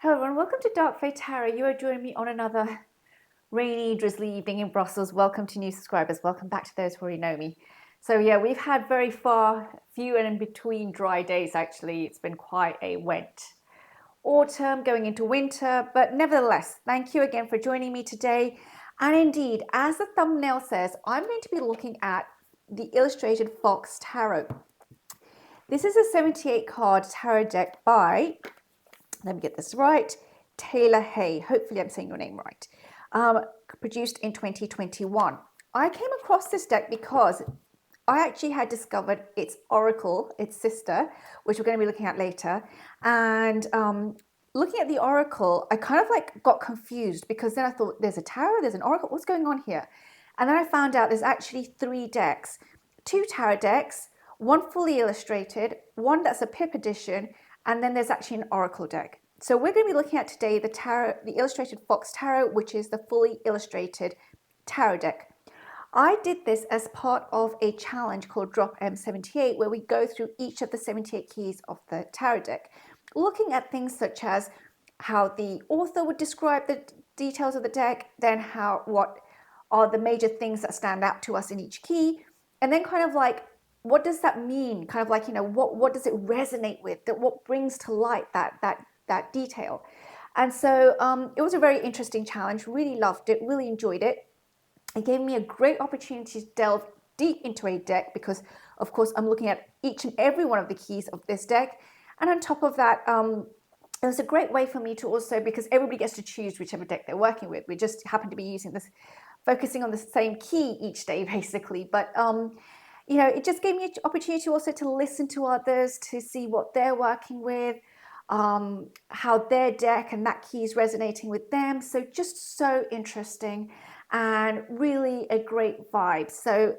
Hello everyone, welcome to darkfaetarot. You are joining me on another rainy, drizzly evening in Brussels. Welcome to new subscribers. Welcome back to those who already know me. So yeah, we've had very few and in between dry days actually. It's been quite a wet autumn going into winter, but nevertheless, thank you again for joining me today. And indeed, as the thumbnail says, I'm going to be looking at the Illustrated Fox Tarot. This is a 78 card tarot deck by, let me get this right, Taylor Hay. Hopefully I'm saying your name right. Produced in 2021. I came across this deck because I actually had discovered its oracle, its sister, which we're going to be looking at later. And looking at the oracle, I kind of like got confused because then I thought there's a tarot, there's an oracle, what's going on here? And then I found out there's actually 3 decks, 2 tarot decks, one fully illustrated, one that's a pip edition, and then there's actually an oracle deck. So we're going to be looking at today the Illustrated Fox Tarot, which is the fully illustrated tarot deck. I did this as part of a challenge called Drop M78, where we go through each of the 78 keys of the tarot deck, looking at things such as how the author would describe the details of the deck, then what are the major things that stand out to us in each key, and then kind of like, what does that mean? Kind of like, what does it resonate with? That what brings to light that detail? And so it was a very interesting challenge. Really loved it. Really enjoyed it. It gave me a great opportunity to delve deep into a deck because, of course, I'm looking at each and every one of the keys of this deck. And on top of that, it was a great way for me to also, because everybody gets to choose whichever deck they're working with. We just happen to be using this, focusing on the same key each day, basically. But it just gave me an opportunity also to listen to others, to see what they're working with, how their deck and that key is resonating with them. So just so interesting and really a great vibe. So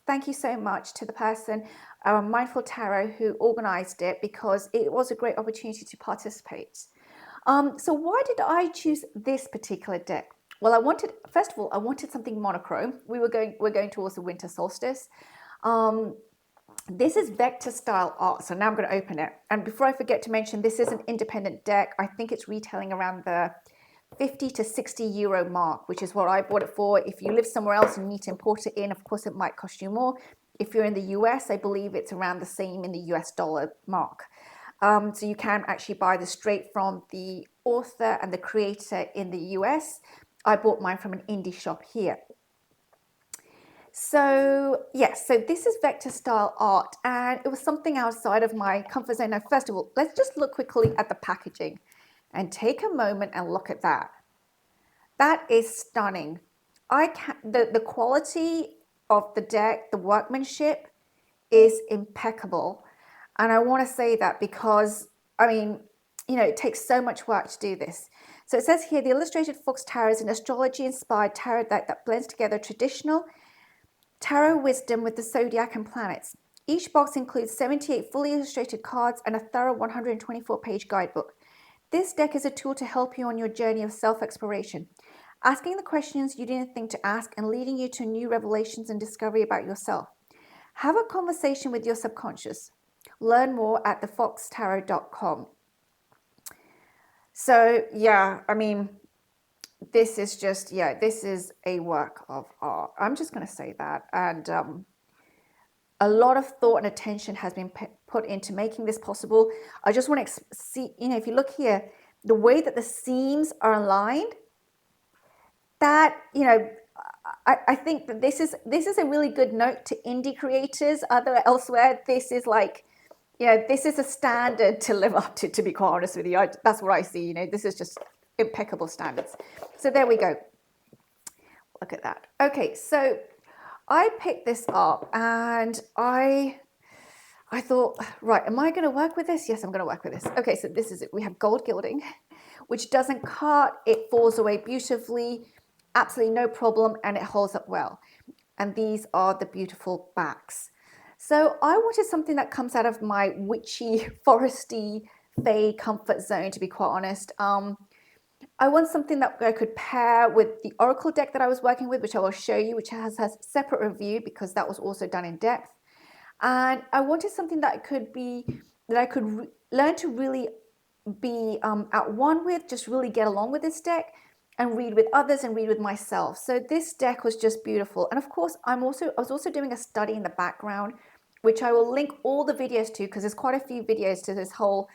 thank you so much to the person, Mindful Tarot, who organized it because it was a great opportunity to participate. So why did I choose this particular deck? Well, first of all, I wanted something monochrome. We're going towards the winter solstice. This is vector style art. So now I'm going to open it. And before I forget to mention, this is an independent deck. I think it's retailing around the 50 to 60 euro mark, which is what I bought it for. If you live somewhere else and need to import it in, of course, it might cost you more. If you're in the US, I believe it's around the same in the US dollar mark. So you can actually buy this straight from the author and the creator in the US. I bought mine from an indie shop here. So yes, so this is vector style art, and it was something outside of my comfort zone. Now, first of all, let's just look quickly at the packaging and take a moment and look at that. That is stunning. The quality of the deck, the workmanship is impeccable. And I want to say that because, it takes so much work to do this. So it says here, the Illustrated Fox Tarot is an astrology-inspired tarot deck that blends together traditional tarot wisdom with the zodiac and planets. Each box includes 78 fully illustrated cards and a thorough 124-page guidebook. This deck is a tool to help you on your journey of self-exploration, asking the questions you didn't think to ask and leading you to new revelations and discovery about yourself. Have a conversation with your subconscious. Learn more at thefoxtarot.com. So, this is a work of art. I'm just going to say that. And a lot of thought and attention has been put into making this possible. I just want to see, if you look here, the way that the seams are aligned, that, I think that this is a really good note to indie creators elsewhere. This is like, this is a standard to live up to be quite honest with you. That's what I see. This is just impeccable standards. So there we go. Look at that. Okay, so I picked this up and I thought, right, am I going to work with this? Yes, I'm going to work with this. Okay, so this is it. We have gold gilding, which doesn't cut. It falls away beautifully, absolutely no problem, and it holds up well. And these are the beautiful backs. So I wanted something that comes out of my witchy, foresty, fae comfort zone, to be quite honest. I want something that I could pair with the oracle deck that I was working with, which I will show you, which has a separate review because that was also done in depth. And I wanted something that I could learn to really be at one with, just really get along with this deck and read with others and read with myself. So this deck was just beautiful. And of course, I was also doing a study in the background, which I will link all the videos to, because there's quite a few videos to this whole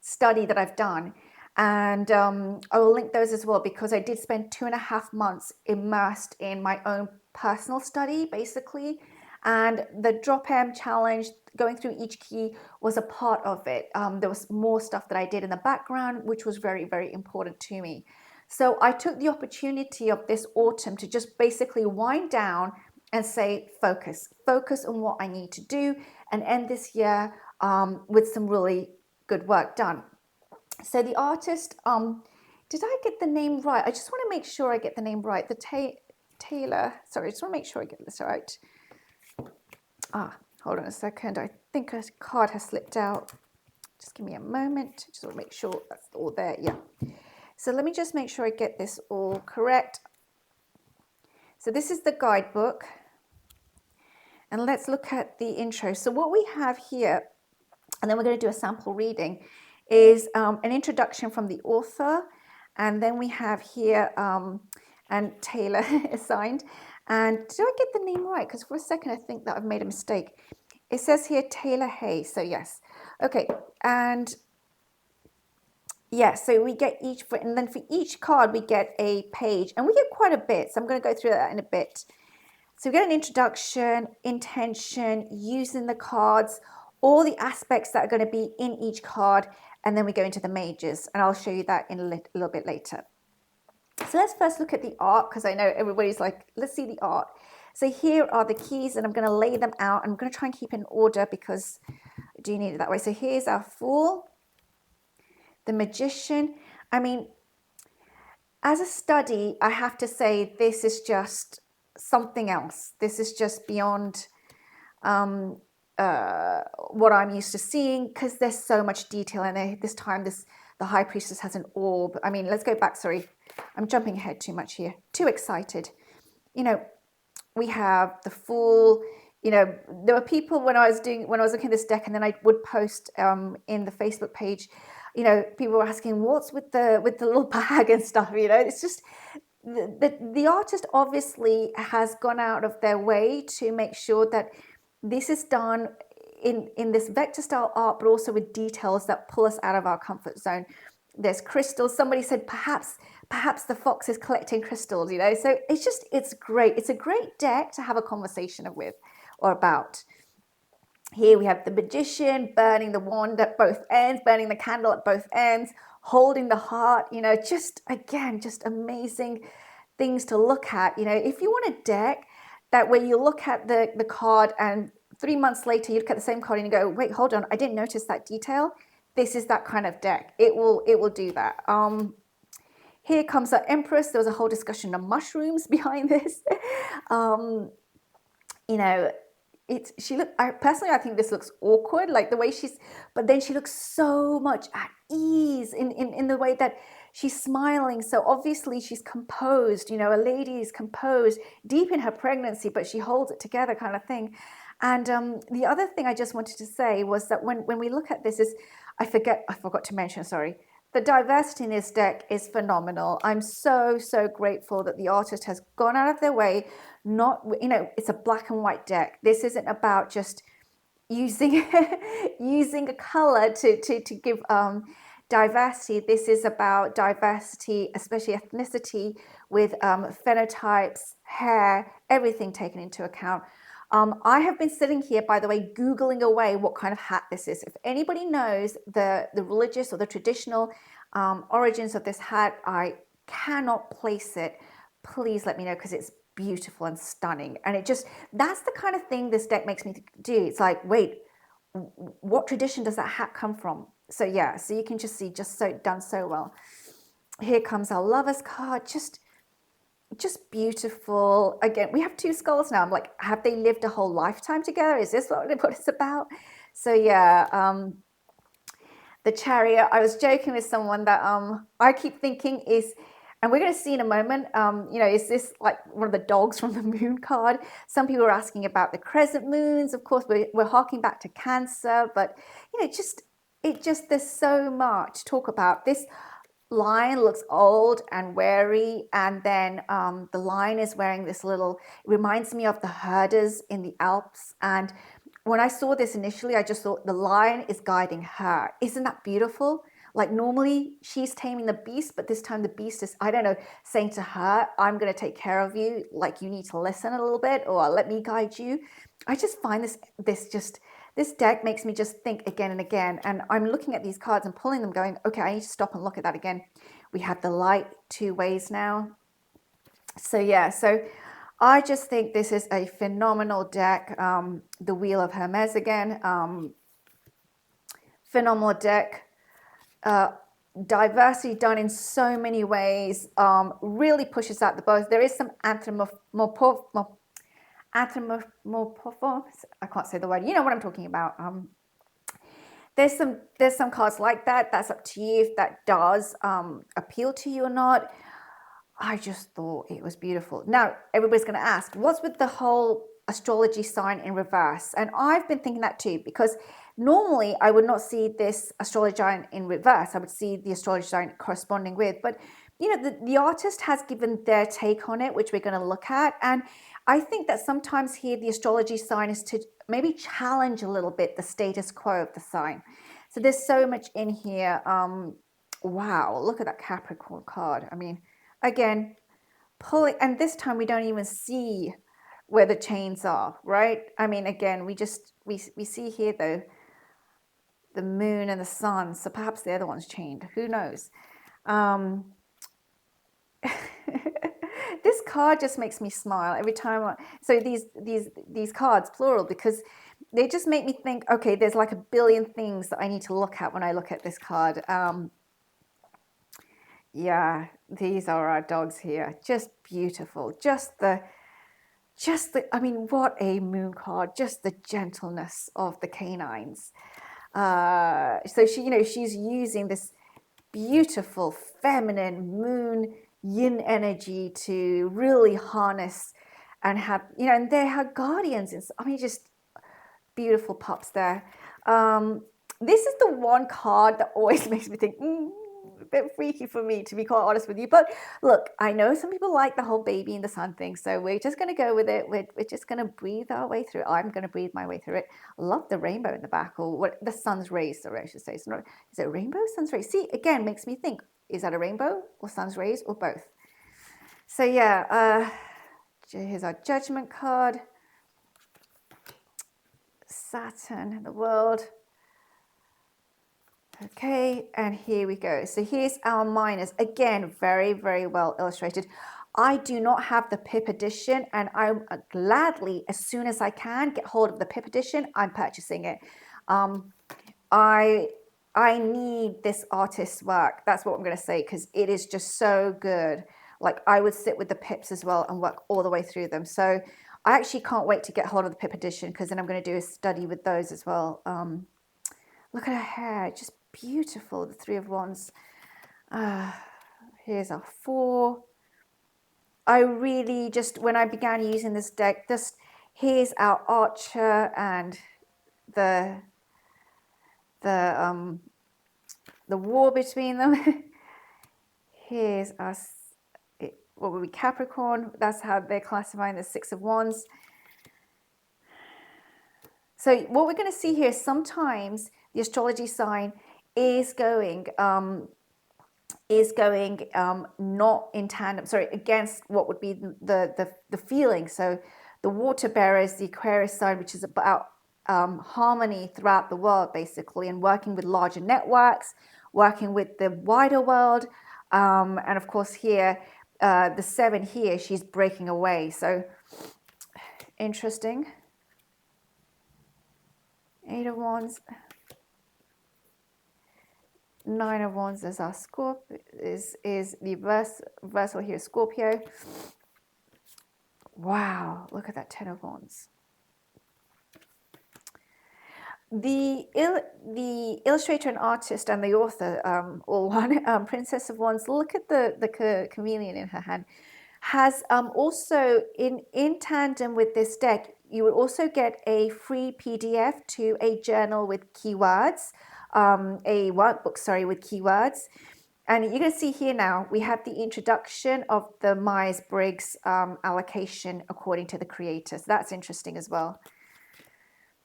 study that I've done. And I will link those as well, because I did spend 2.5 months immersed in my own personal study, basically. And the Drop M challenge, going through each key, was a part of it. There was more stuff that I did in the background, which was very, very important to me. So I took the opportunity of this autumn to just basically wind down and say, focus on what I need to do, and end this year with some really good work done. So the artist, did I get the name right? I just want to make sure I get the name right. Taylor, sorry, I just want to make sure I get this right. Hold on a second. I think a card has slipped out. Just give me a moment. Just want to make sure that's all there. Yeah. So let me just make sure I get this all correct. So this is the guidebook. And let's look at the intro. So what we have here, and then we're going to do a sample reading, is an introduction from the author. And then we have here, and Taylor assigned. And did I get the name right? Because for a second, I think that I've made a mistake. It says here Taylor Hayes. So yes. Okay. And yeah, so we get and then for each card, we get a page, and we get quite a bit. So I'm going to go through that in a bit. So we get an introduction, intention, using the cards, all the aspects that are going to be in each card, and then we go into the majors, and I'll show you that in a little bit later. So let's first look at the art, because I know everybody's like, let's see the art. So here are the keys, and I'm going to lay them out. I'm going to try and keep in order because I do need it that way. So here's our Fool, the Magician. I mean, as a study, I have to say this is just something else. This is just beyond what I'm used to seeing, because there's so much detail in there. This time, the High Priestess has an orb. I mean, let's go back. Sorry, I'm jumping ahead too much here. Too excited. You know, we have the Fool. You know, there were people when I was looking at this deck, and then I would post in the Facebook page. You know, people were asking, what's with the little bag and stuff. You know, it's just the artist obviously has gone out of their way to make sure that this is done in this vector style art, but also with details that pull us out of our comfort zone. There's crystals. Somebody said perhaps the fox is collecting crystals, you know. So it's great. It's a great deck to have a conversation with or about. Here we have the Magician burning the wand at both ends, burning the candle at both ends, holding the heart, you know, just amazing things to look at. You know, if you want a deck that where you look at the card and 3 months later you look at the same card and you go, wait, hold on, I didn't notice that detail. This is that kind of deck. It will do that. Here comes our Empress. There was a whole discussion of mushrooms behind this. You know, I think this looks awkward, like the way but then she looks so much at ease in the way that she's smiling. So obviously she's composed, you know, a lady is composed deep in her pregnancy, but she holds it together kind of thing. And the other thing I just wanted to say was that when we look at this I forgot to mention, sorry, the diversity in this deck is phenomenal. I'm so grateful that the artist has gone out of their way. Not, you know, it's a black and white deck. This isn't about just using using a color to give diversity. This is about diversity, especially ethnicity, with phenotypes, hair, everything taken into account. I have been sitting here, by the way, Googling away what kind of hat this is. If anybody knows the religious or the traditional origins of this hat, I cannot place it. Please let me know, because it's beautiful and stunning. And that's the kind of thing this deck makes me do. It's like, wait, what tradition does that hat come from? So yeah, so you can just see, done so well. Here comes our Lovers card, just beautiful. Again, we have 2 skulls now. I'm like, have they lived a whole lifetime together? Is this what it's about? So yeah, the Chariot. I was joking with someone that I keep thinking is, and we're going to see in a moment, you know, is this like one of the dogs from the moon card? Some people are asking about the crescent moons. Of course, we're harking back to Cancer, but you know, just there's so much to talk about. This lion looks old and wary, and then the lion is wearing this little, it reminds me of the herders in the Alps. And when I saw this initially, I just thought the lion is guiding her. Isn't that beautiful? Like normally she's taming the beast, but this time the beast is, I don't know, saying to her, I'm going to take care of you. Like you need to listen a little bit, or let me guide you. I just find this deck makes me just think again and again. And I'm looking at these cards and pulling them going, okay, I need to stop and look at that again. We have the light two ways now. So yeah, so I just think this is a phenomenal deck. The Wheel of Hermes again. Phenomenal deck. Diversity done in so many ways. Really pushes out the both. There is some anthropomorphism. I can't say the word. You know what I'm talking about. There's some cards like that. That's up to you if that does appeal to you or not. I just thought it was beautiful. Now everybody's going to ask, what's with the whole astrology sign in reverse? And I've been thinking that too, because normally I would not see this astrology sign in reverse. I would see the astrology sign corresponding with, but you know, the artist has given their take on it, which we're going to look at. And I think that sometimes here the astrology sign is to maybe challenge a little bit the status quo of the sign. So there's so much in here. Wow, look at that Capricorn card. I mean, again, pulling, and this time we don't even see where the chains are, right? I mean, again, we see here though the moon and the sun, so perhaps the other one's chained. Who knows? This card just makes me smile every time. So these cards, plural, because they just make me think, okay, there's like a billion things that I need to look at when I look at this card. Yeah, these are our dogs here. Just beautiful. Just the, I mean, what a moon card. Just the gentleness of the canines. So she, she's using this beautiful feminine moon yin energy to really harness and have, and they're her guardians. I mean, just beautiful pups there. This is the one card that always makes me think, a bit freaky for me, to be quite honest with you. But look, I know some people like the whole baby in the sun thing, so we're just going to go with it. We're just going to breathe our way through it. I'm going to breathe my way through it. Love the rainbow in the back, or what the sun's rays, sorry, I should say. It's not, is it a rainbow, sun's rays? See, again, makes me think, is that a rainbow or sun's rays or both? So yeah, here's our judgment card. Saturn and the world. Okay, and here we go. So here's our minors. Again, very, very well illustrated. I do not have the PIP edition, and I gladly, as soon as I can, get hold of the PIP edition. I'm purchasing it. I need this artist's work. That's what I'm going to say, because it is just so good. Like, I would sit with the PIPs as well and work all the way through them. So I actually can't wait to get hold of the PIP edition, because then I'm going to do a study with those as well. Look at her hair, just beautiful, the Three of Wands. Here's our 4. I really just, when I began using this deck, here's our Archer and the war between them. Here's us, what would be Capricorn. That's how they're classifying the 6 of Wands. So what we're going to see here is sometimes the astrology sign is going not in tandem, against what would be the feeling. So the water bearer is the Aquarius sign, which is about harmony throughout the world, basically, and working with larger networks, working with the wider world. And of course here, the 7 here, she's breaking away. So interesting. 8 of Wands. 9 of Wands is our Scorpio, is the reversal here, Scorpio. Wow, look at that 10 of Wands. The illustrator and artist and the author, all one, Princess of Wands, look at the chameleon in her hand, has also, in tandem with this deck, you will also get a free PDF to a journal with keywords. a workbook, sorry, with keywords. And you can see here now, we have the introduction of the Myers-Briggs allocation according to the creator. So that's interesting as well.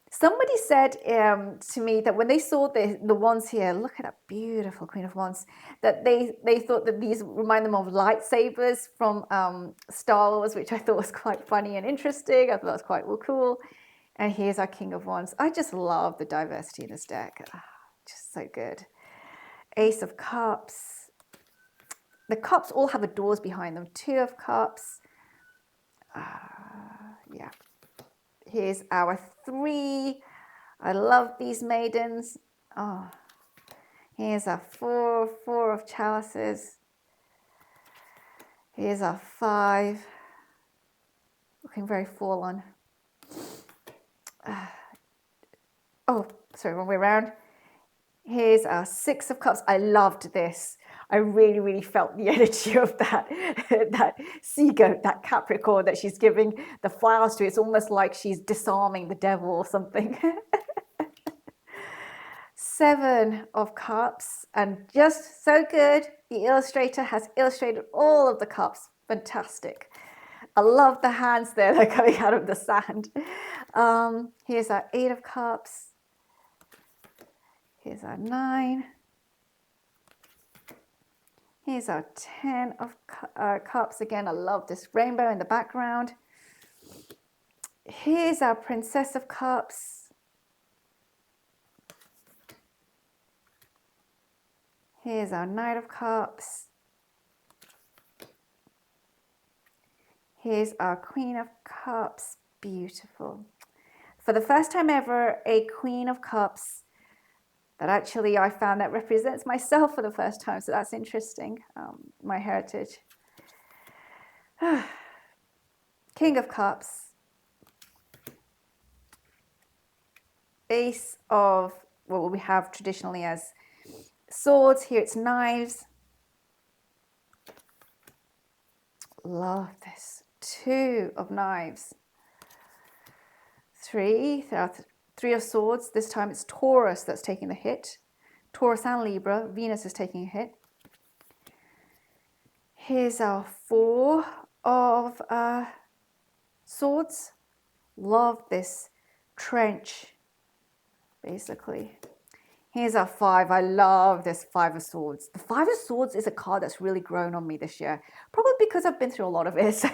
Somebody said to me that when they saw the wands here, look at that beautiful Queen of Wands, that they thought that these remind them of lightsabers from Star Wars, which I thought was quite funny and interesting. I thought that was quite cool. And here's our King of Wands. I just love the diversity in this deck. Just so good. Ace of Cups. The cups all have doors behind them. Two of Cups. Yeah. Here's our 3. I love these maidens. Oh, here's our 4 of chalices. Here's our 5. Looking very forlorn. Oh, sorry, wrong way around. Here's our 6 of Cups. I loved this. I really, really felt the energy of that, that sea goat, that Capricorn that she's giving the flowers to. It's almost like she's disarming the devil or something. 7 of Cups, and just so good. The illustrator has illustrated all of the cups. Fantastic. I love the hands there. They're coming out of the sand. Here's our 8 of Cups. Here's our 9. Here's our 10 of Cups. Again, I love this rainbow in the background. Here's our Princess of Cups. Here's our Knight of Cups. Here's our Queen of Cups. Beautiful. For the first time ever, a Queen of Cups that actually I found that represents myself for the first time. So that's interesting, my heritage. King of Cups. Ace of what we have traditionally as swords. Here it's knives. Love this. 2 of knives. 3. There are 3 of swords. This time it's Taurus that's taking the hit. Taurus and Libra. Venus is taking a hit. Here's our 4 of swords. Love this trench, basically. Here's our 5. I love this 5 of swords. The 5 of swords is a card that's really grown on me this year. Probably because I've been through a lot of it. So,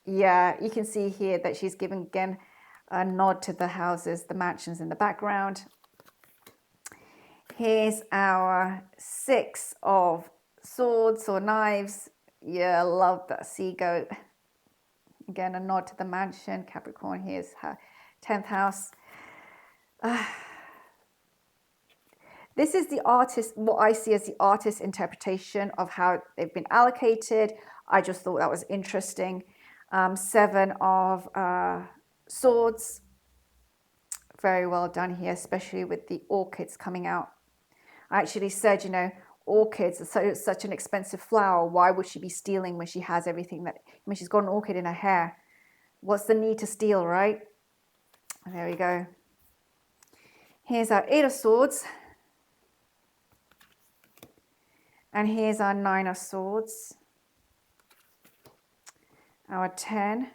yeah, you can see here that she's giving, again, a nod to the houses, the mansions in the background. Here's our 6 of swords or knives. Yeah, I love that sea goat. Again, a nod to the mansion. Capricorn, here's her 10th house. This is the artist, what I see as the artist's interpretation of how they've been allocated. I just thought that was interesting. 7 of swords. Very well done here, especially with the orchids coming out. I actually said, you know, orchids are such an expensive flower. Why would she be stealing when she has everything that, I mean, she's got an orchid in her hair. What's the need to steal, right? There we go. Here's our 8 of swords. And here's our 9 of swords. Our 10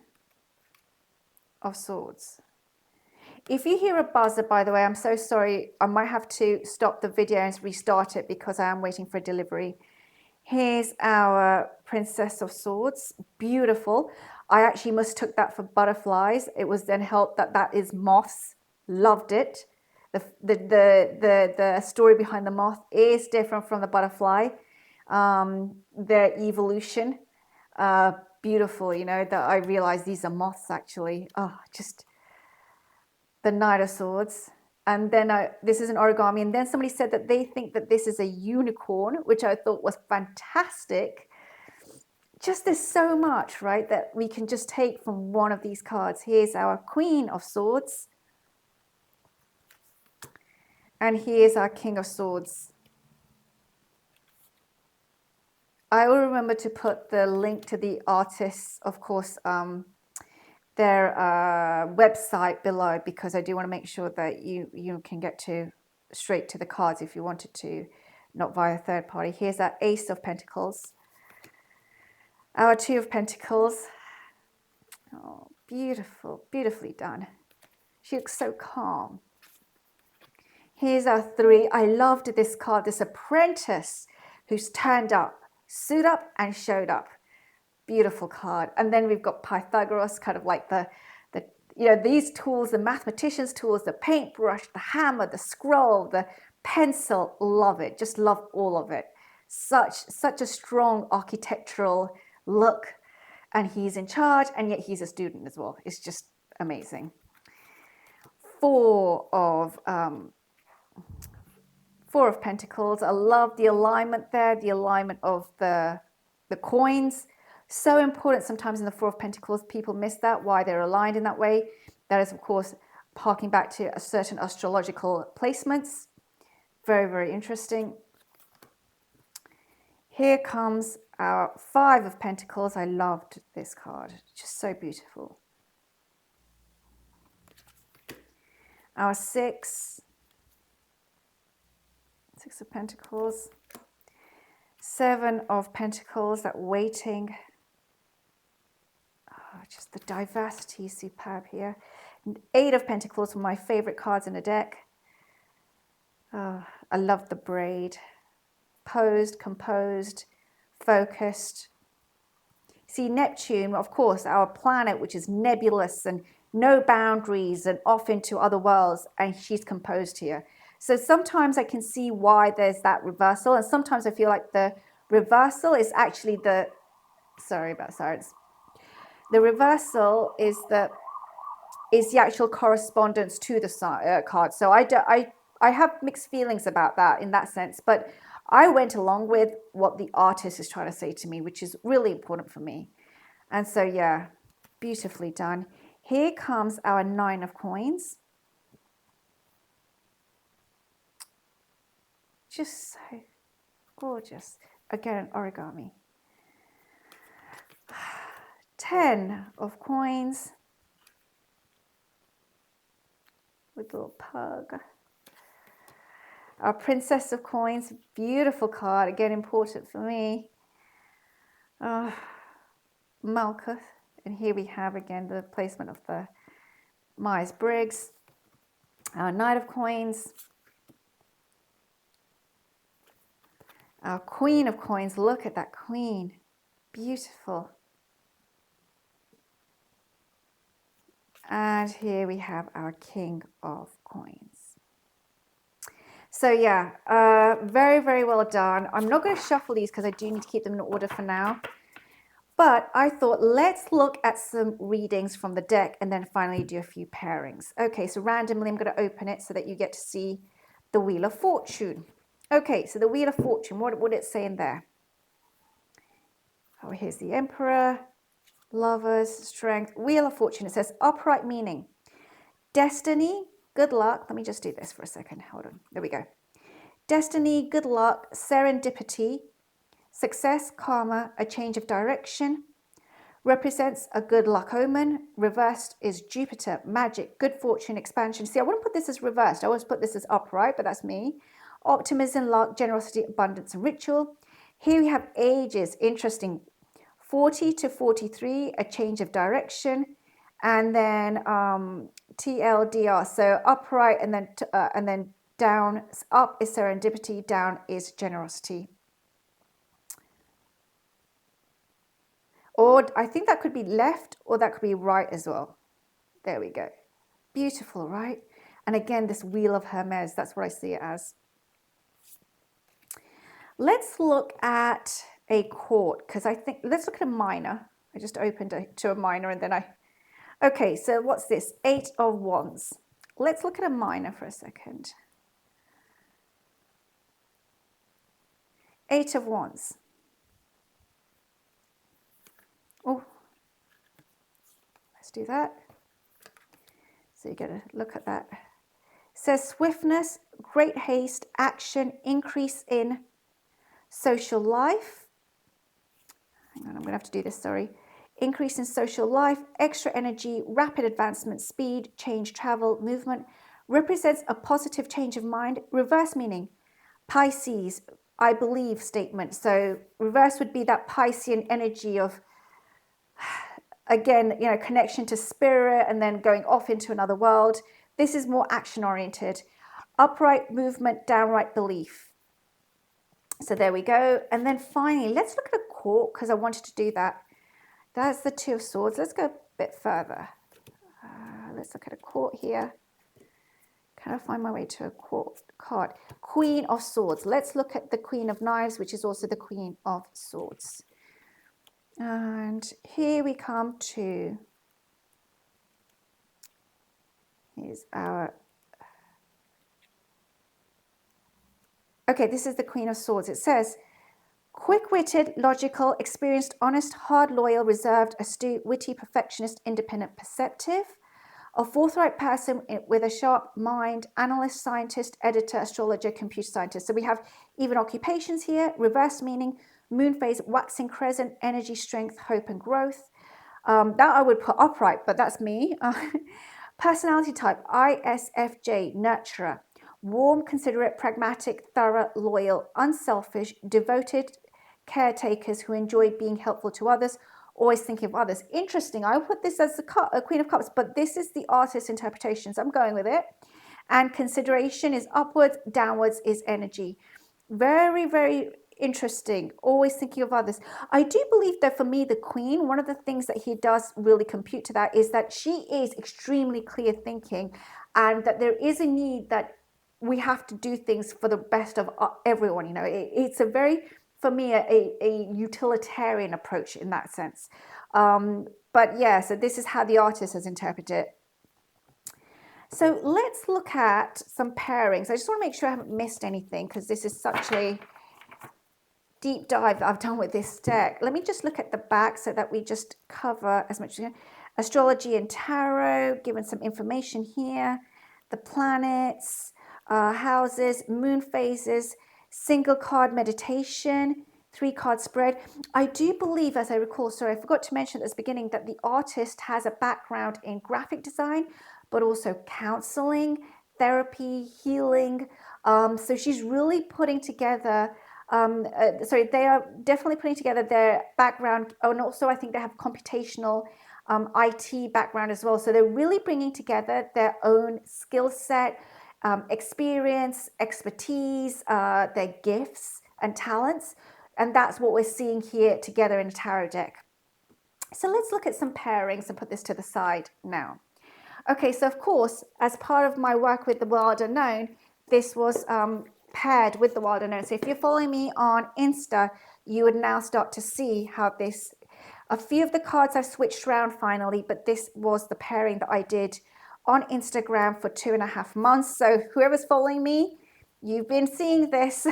of swords. If you hear a buzzer, by the way, I'm so sorry. I might have to stop the video and restart it because I am waiting for a delivery. Here's our Princess of Swords. Beautiful. I actually mistook that for butterflies. It was then helped that is moths. Loved it. The story behind the moth is different from the butterfly. Their evolution. Beautiful, you know, that I realized these are moths actually. Oh, just the Knight of Swords. And then this is an origami. And then somebody said that they think that this is a unicorn, which I thought was fantastic. Just there's so much, right, that we can just take from one of these cards. Here's our Queen of Swords. And here's our King of Swords. I will remember to put the link to the artists, of course, their their website below, because I do want to make sure that you can get to straight to the cards if you wanted to, not via third party. Here's our Ace of Pentacles, our Two of Pentacles. Oh, beautiful, beautifully done. She looks so calm. Here's our Three. I loved this card, this apprentice who's turned up, suited up and showed up. Beautiful card. And then we've got Pythagoras, kind of like the these tools, the mathematician's tools, the paintbrush, the hammer, the scroll, the pencil. Love it. Just love all of it. Such a strong architectural look. And he's in charge, and yet he's a student as well. It's just amazing. Four of Pentacles. I love the alignment there, the alignment of the coins. So important sometimes in the Four of Pentacles. People miss that, why they're aligned in that way. That is, of course, harking back to a certain astrological placements. Very, very interesting. Here comes our Five of Pentacles. I loved this card. Just so beautiful. Our Six of Pentacles. Seven of Pentacles, that waiting. Oh, just the diversity is superb here. And Eight of Pentacles were my favorite cards in the deck. Oh, I love the braid. Posed, composed, focused. See, Neptune, of course, our planet, which is nebulous and no boundaries and off into other worlds, and she's composed here. So sometimes I can see why there's that reversal, and sometimes I feel like the reversal is actually the, sorry about sirens. The reversal is the actual correspondence to the card. So I have mixed feelings about that in that sense, but I went along with what the artist is trying to say to me, which is really important for me. And so, yeah, beautifully done. Here comes our Nine of Coins. Just so gorgeous. Again, origami. 10 of Coins. With a little pug. Our Princess of Coins. Beautiful card. Again, important for me. Malkuth. And here we have again the placement of the Myers-Briggs. Our Knight of Coins. Our Queen of Coins. Look at that Queen. Beautiful. And here we have our King of Coins. So yeah, very, very well done. I'm not going to shuffle these because I do need to keep them in order for now. But I thought, let's look at some readings from the deck and then finally do a few pairings. Okay, so randomly I'm going to open it so that you get to see the Wheel of Fortune. Okay, so the Wheel of Fortune, what would it say in there? Oh, here's the Emperor, Lovers, Strength, Wheel of Fortune. It says upright meaning, destiny, good luck. Let me just do this for a second. Hold on. There we go. Destiny, good luck, serendipity, success, karma, a change of direction, represents a good luck omen. Reversed is Jupiter, magic, good fortune, expansion. See, I wouldn't put this as reversed. I always put this as upright, but that's me. Optimism, luck, generosity, abundance, and ritual. Here we have ages, interesting. 40 to 43, a change of direction. And then TLDR, so upright and then down. Up is serendipity, down is generosity. Or I think that could be left or that could be right as well. There we go. Beautiful, right? And again, this Wheel of Hermes, that's what I see it as. Let's look at a court, because I think, let's look at a minor. I just opened it to a minor and then okay, so what's this? 8 of Wands. Let's look at a minor for a second. 8 of Wands. Oh, let's do that. So you get to look at that. It says swiftness, great haste, action, increase in social life. Hang on, I'm going to have to do this, sorry. increase in social life, extra energy, rapid advancement, speed, change, travel, movement. Represents a positive change of mind. Reverse meaning, Pisces, I believe statement. So reverse would be that Piscean energy of, again, connection to spirit and then going off into another world. This is more action oriented. Upright movement, downright belief. So there we go. And then finally, let's look at a court because I wanted to do that. That's the Two of Swords. Let's go a bit further. Let's look at a court here. Can I find my way to a court card? Queen of Swords. Let's look at the Queen of Knives, which is also the Queen of Swords. And here we come to, here's our, okay, this is the Queen of Swords. It says, quick-witted, logical, experienced, honest, hard, loyal, reserved, astute, witty, perfectionist, independent, perceptive. A forthright person with a sharp mind, analyst, scientist, editor, astrologer, computer scientist. So we have even occupations here, reverse meaning, moon phase, waxing crescent, energy, strength, hope and growth. That I would put upright, but that's me. Personality type, ISFJ, nurturer. Warm, considerate, pragmatic, thorough, loyal, unselfish, devoted, caretakers who enjoy being helpful to others, always thinking of others. Interesting. I put this as a Queen of Cups, but this is the artist's interpretation, so I'm going with it. And consideration is upwards, downwards is energy. Very, very interesting. Always thinking of others. I do believe that for me, the Queen, one of the things that he does really compute to that is that she is extremely clear thinking, and that there is a need that we have to do things for the best of everyone. It's a very, for me, a utilitarian approach in that sense. But yeah, so this is how the artist has interpreted it. So let's look at some pairings. I just want to make sure I haven't missed anything because this is such a deep dive that I've done with this deck. Let me just look at the back so that we just cover as much as we can. Astrology and tarot, given some information here. The planets, houses, moon phases, single card meditation, 3-card spread. I do believe, as I recall, sorry, I forgot to mention at the beginning that the artist has a background in graphic design, but also counseling, therapy, healing. So she's really putting together, they are definitely putting together their background. Oh, and also I think they have computational IT background as well. So they're really bringing together their own skill set, experience, expertise, their gifts and talents. And that's what we're seeing here together in a tarot deck. So let's look at some pairings and put this to the side now. Okay, so of course, as part of my work with the Wild Unknown, this was paired with the Wild Unknown. So if you're following me on Insta, you would now start to see how this, a few of the cards I've switched around finally, but this was the pairing that I did on Instagram for 2.5 months. So whoever's following me, you've been seeing this.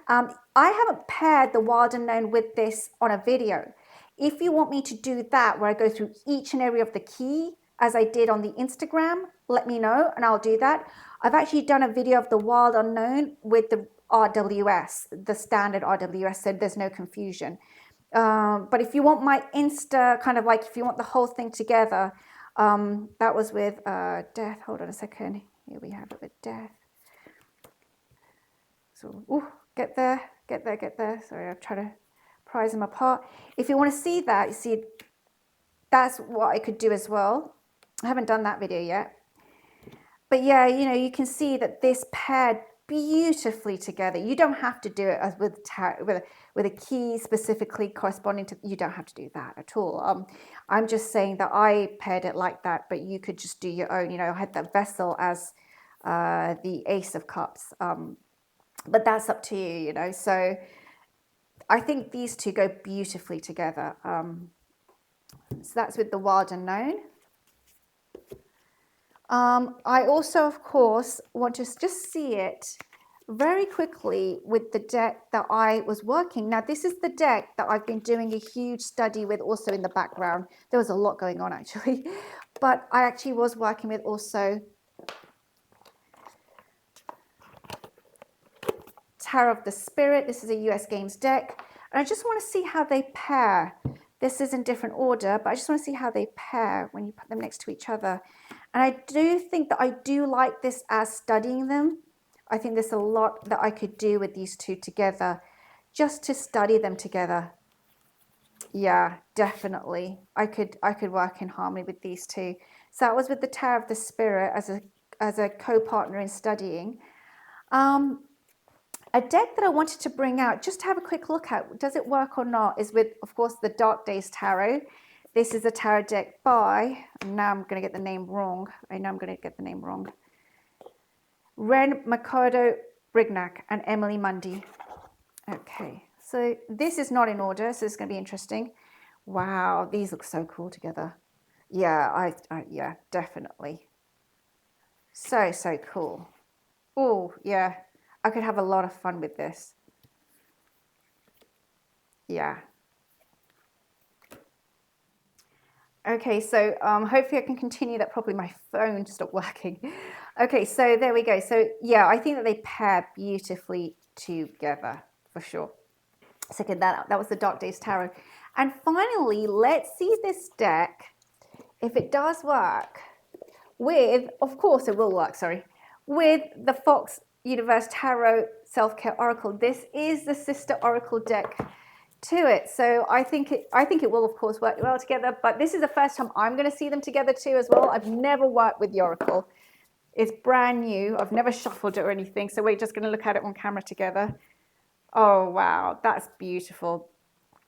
I haven't paired the Wild Unknown with this on a video. If you want me to do that, where I go through each and every of the key, as I did on the Instagram, let me know and I'll do that. I've actually done a video of the Wild Unknown with the RWS, the standard RWS, so there's no confusion. But if you want my Insta, kind of like if you want the whole thing together, that was with Death. Hold on a second. Here we have it with Death. So, get there. Sorry, I'm trying to prise them apart. If you want to see that, you see, that's what I could do as well. I haven't done that video yet. But yeah, you can see that this paired beautifully together. You don't have to do it as with a key specifically corresponding to, you don't have to do that at all. I'm just saying that I paired it like that, but you could just do your own. I had that vessel as the Ace of Cups. But that's up to you, So I think these two go beautifully together. So that's with the Wild Unknown. I also, of course, want to just see it very quickly with the deck that I was working. Now, this is the deck that I've been doing a huge study with also in the background. There was a lot going on, actually. But I actually was working with also Tarot of the Spirit. This is a US Games deck. And I just want to see how they pair. This is in different order, but I just want to see how they pair when you put them next to each other. And I do think that I do like this as studying them. I think there's a lot that I could do with these two together, just to study them together. Yeah, definitely. I could work in harmony with these two. So that was with the Tower of the Spirit as a co-partner in studying. A deck that I wanted to bring out, just to have a quick look at, does it work or not, is with, of course, the Dark Days Tarot. This is a tarot deck by, now I'm going to get the name wrong. I know I'm going to get the name wrong. Ren Mercado Brignac and Emily Mundy. Okay, so this is not in order, so it's going to be interesting. Wow, these look so cool together. Yeah, yeah, definitely. So cool. Oh, yeah. I could have a lot of fun with this. Yeah. Okay, so hopefully I can continue that properly. My phone stopped working. Okay, so there we go. So yeah, I think that they pair beautifully together for sure. So again, that was the Dark Days Tarot. And finally, let's see this deck, if it does work with, of course it will work, sorry, with the Fox Universe Tarot Self-Care Oracle. This is the sister Oracle deck to it. So I think it will, of course, work well together, but this is the first time I'm going to see them together too as well. I've never worked with the Oracle. It's brand new. I've never shuffled it or anything, so we're just going to look at it on camera together. Oh, wow, that's beautiful.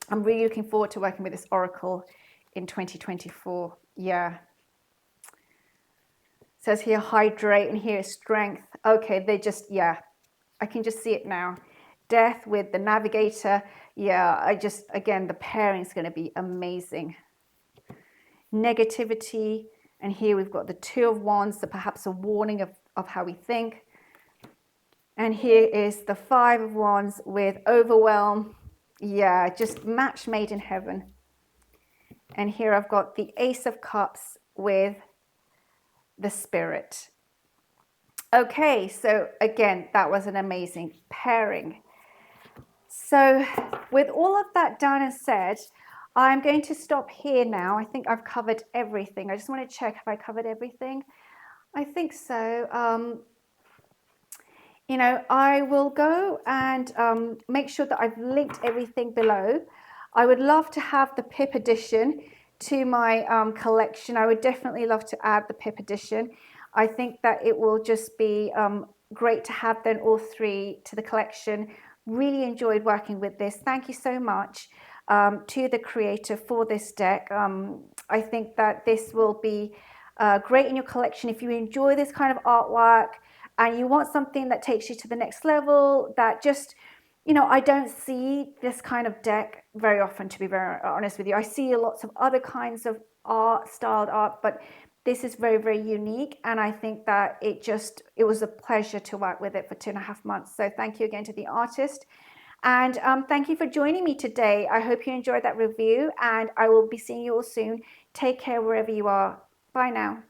I'm really looking forward to working with this Oracle in 2024. Yeah. It says here hydrate, and here is strength. Okay, they just, yeah, I can just see it now. Death with the navigator. Yeah, again, the pairing is going to be amazing. Negativity. And here we've got the Two of Wands, so perhaps a warning of how we think. And here is the Five of Wands with overwhelm. Yeah, just match made in heaven. And here I've got the Ace of Cups with the Spirit. Okay, so again, that was an amazing pairing. So with all of that done and said, I'm going to stop here now. I think I've covered everything. I just want to check, have I covered everything? I think so. You know, I will go and make sure that I've linked everything below. I would love to have the PIP edition to my collection. I would definitely love to add the PIP edition. I think that it will just be great to have then all three to the collection. Really enjoyed working with this. Thank you so much to the creator for this deck. I think that this will be great in your collection if you enjoy this kind of artwork and you want something that takes you to the next level, that just, you know, I don't see this kind of deck very often, to be very honest with you. I see lots of other kinds of art, styled art, but this is very, very unique. And I think that it was a pleasure to work with it for 2.5 months. So thank you again to the artist. And thank you for joining me today. I hope you enjoyed that review, and I will be seeing you all soon. Take care wherever you are. Bye now.